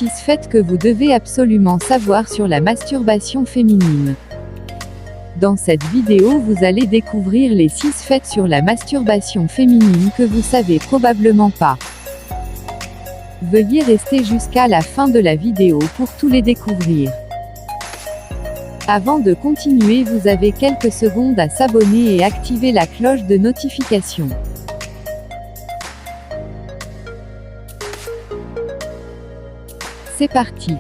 6 faits que vous devez absolument savoir sur la masturbation féminine. Dans cette vidéo, vous allez découvrir les 6 faits sur la masturbation féminine que vous savez probablement pas. Veuillez rester jusqu'à la fin de la vidéo pour tous les découvrir. Avant de continuer, vous avez quelques secondes à s'abonner et activer la cloche de notification. C'est parti.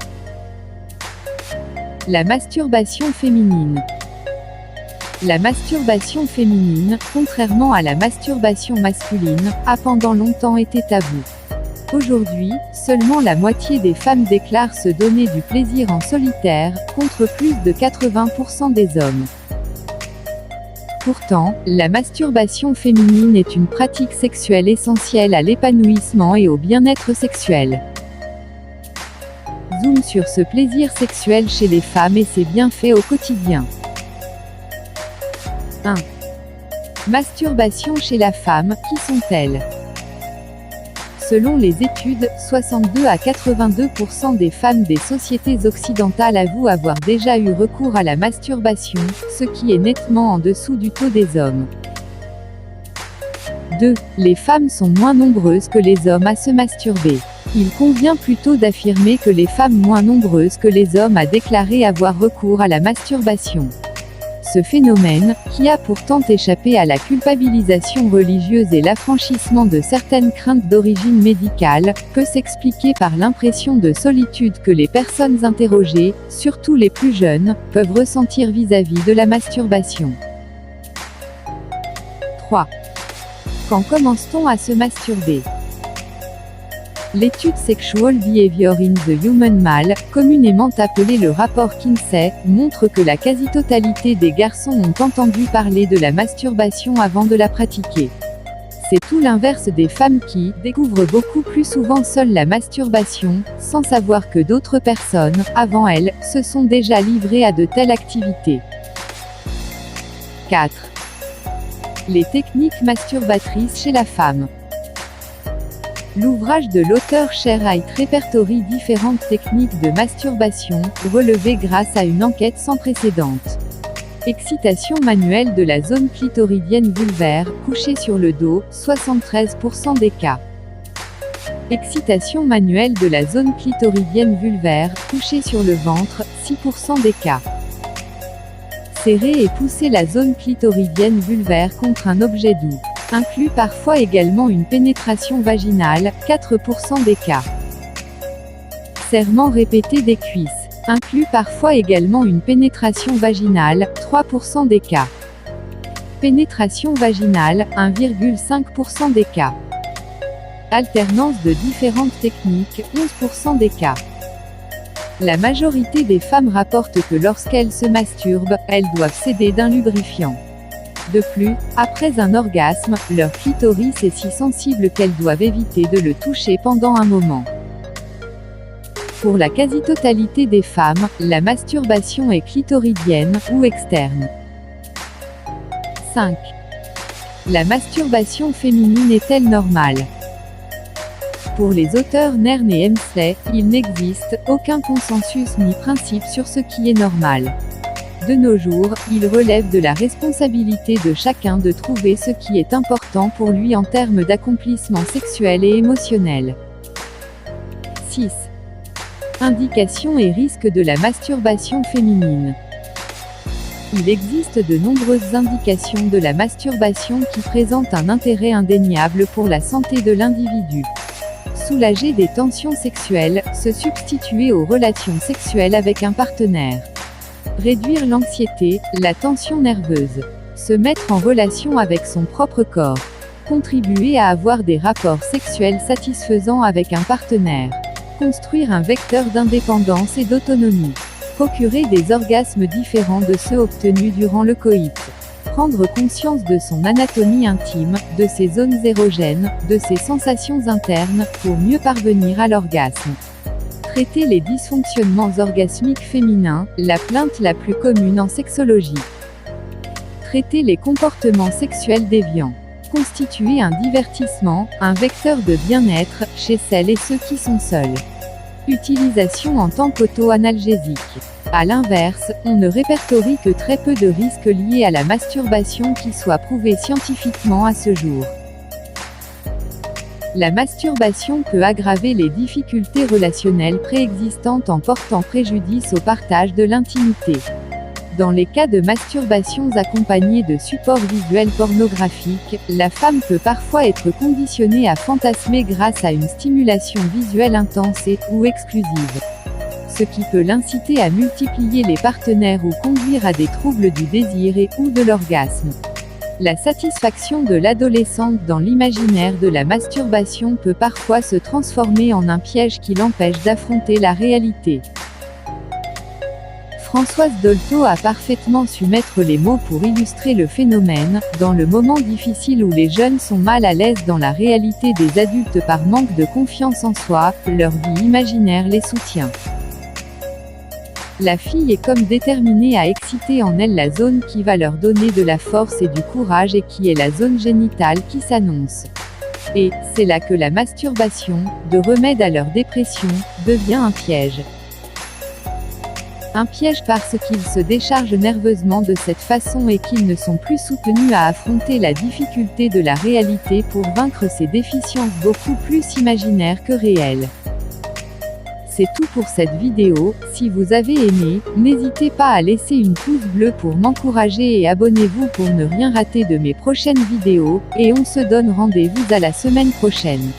La masturbation féminine. La masturbation féminine, contrairement à la masturbation masculine, a pendant longtemps été taboue. Aujourd'hui, seulement la moitié des femmes déclarent se donner du plaisir en solitaire, contre plus de 80% des hommes. Pourtant, la masturbation féminine est une pratique sexuelle essentielle à l'épanouissement et au bien-être sexuel. Zoom sur ce plaisir sexuel chez les femmes et ses bienfaits au quotidien. 1. Masturbation chez la femme, qui sont-elles? Selon les études, 62 à 82% des femmes des sociétés occidentales avouent avoir déjà eu recours à la masturbation, ce qui est nettement en dessous du taux des hommes. 2. Les femmes sont moins nombreuses que les hommes à se masturber. Il convient plutôt d'affirmer que les femmes moins nombreuses que les hommes à déclarer avoir recours à la masturbation. Ce phénomène, qui a pourtant échappé à la culpabilisation religieuse et l'affranchissement de certaines craintes d'origine médicale, peut s'expliquer par l'impression de solitude que les personnes interrogées, surtout les plus jeunes, peuvent ressentir vis-à-vis de la masturbation. 3. Quand commence-t-on à se masturber? L'étude Sexual Behavior in the Human Male, communément appelée le rapport Kinsey, montre que la quasi-totalité des garçons ont entendu parler de la masturbation avant de la pratiquer. C'est tout l'inverse des femmes qui découvrent beaucoup plus souvent seules la masturbation, sans savoir que d'autres personnes, avant elles, se sont déjà livrées à de telles activités. 4. Les techniques masturbatrices chez la femme. L'ouvrage de l'auteur Cher Height répertorie différentes techniques de masturbation, relevées grâce à une enquête sans précédent. Excitation manuelle de la zone clitoridienne vulvaire, couchée sur le dos, 73% des cas. Excitation manuelle de la zone clitoridienne vulvaire, couchée sur le ventre, 6% des cas. Serrer et pousser la zone clitoridienne vulvaire contre un objet doux. Inclut parfois également une pénétration vaginale, 4% des cas. Serrement répété des cuisses. Inclut parfois également une pénétration vaginale, 3% des cas. Pénétration vaginale, 1,5% des cas. Alternance de différentes techniques, 11% des cas. La majorité des femmes rapportent que lorsqu'elles se masturbent, elles doivent s'aider d'un lubrifiant. De plus, après un orgasme, leur clitoris est si sensible qu'elles doivent éviter de le toucher pendant un moment. Pour la quasi-totalité des femmes, la masturbation est clitoridienne, ou externe. 5. La masturbation féminine est-elle normale? Pour les auteurs Nern et Hemsley, il n'existe aucun consensus ni principe sur ce qui est normal. De nos jours, il relève de la responsabilité de chacun de trouver ce qui est important pour lui en termes d'accomplissement sexuel et émotionnel. 6. Indications et risques de la masturbation féminine. Il existe de nombreuses indications de la masturbation qui présentent un intérêt indéniable pour la santé de l'individu. Soulager des tensions sexuelles, se substituer aux relations sexuelles avec un partenaire. Réduire l'anxiété, la tension nerveuse. Se mettre en relation avec son propre corps. Contribuer à avoir des rapports sexuels satisfaisants avec un partenaire. Construire un vecteur d'indépendance et d'autonomie. Procurer des orgasmes différents de ceux obtenus durant le coït. Prendre conscience de son anatomie intime, de ses zones érogènes, de ses sensations internes, pour mieux parvenir à l'orgasme. Traiter les dysfonctionnements orgasmiques féminins, la plainte la plus commune en sexologie. Traiter les comportements sexuels déviants. Constituer un divertissement, un vecteur de bien-être, chez celles et ceux qui sont seuls. Utilisation en tant qu'auto-analgésique. A l'inverse, on ne répertorie que très peu de risques liés à la masturbation qui soient prouvés scientifiquement à ce jour. La masturbation peut aggraver les difficultés relationnelles préexistantes en portant préjudice au partage de l'intimité. Dans les cas de masturbations accompagnées de supports visuels pornographiques, la femme peut parfois être conditionnée à fantasmer grâce à une stimulation visuelle intense ou exclusive. Ce qui peut l'inciter à multiplier les partenaires ou conduire à des troubles du désir ou de l'orgasme. La satisfaction de l'adolescente dans l'imaginaire de la masturbation peut parfois se transformer en un piège qui l'empêche d'affronter la réalité. Françoise Dolto a parfaitement su mettre les mots pour illustrer le phénomène, dans le moment difficile où les jeunes sont mal à l'aise dans la réalité des adultes par manque de confiance en soi, leur vie imaginaire les soutient. La fille est comme déterminée à exciter en elle la zone qui va leur donner de la force et du courage et qui est la zone génitale qui s'annonce. Et, c'est là que la masturbation, de remède à leur dépression, devient un piège. Un piège parce qu'ils se déchargent nerveusement de cette façon et qu'ils ne sont plus soutenus à affronter la difficulté de la réalité pour vaincre ces déficiences beaucoup plus imaginaires que réelles. C'est tout pour cette vidéo. Si vous avez aimé, n'hésitez pas à laisser une pouce bleu pour m'encourager et abonnez-vous pour ne rien rater de mes prochaines vidéos, et on se donne rendez-vous à la semaine prochaine.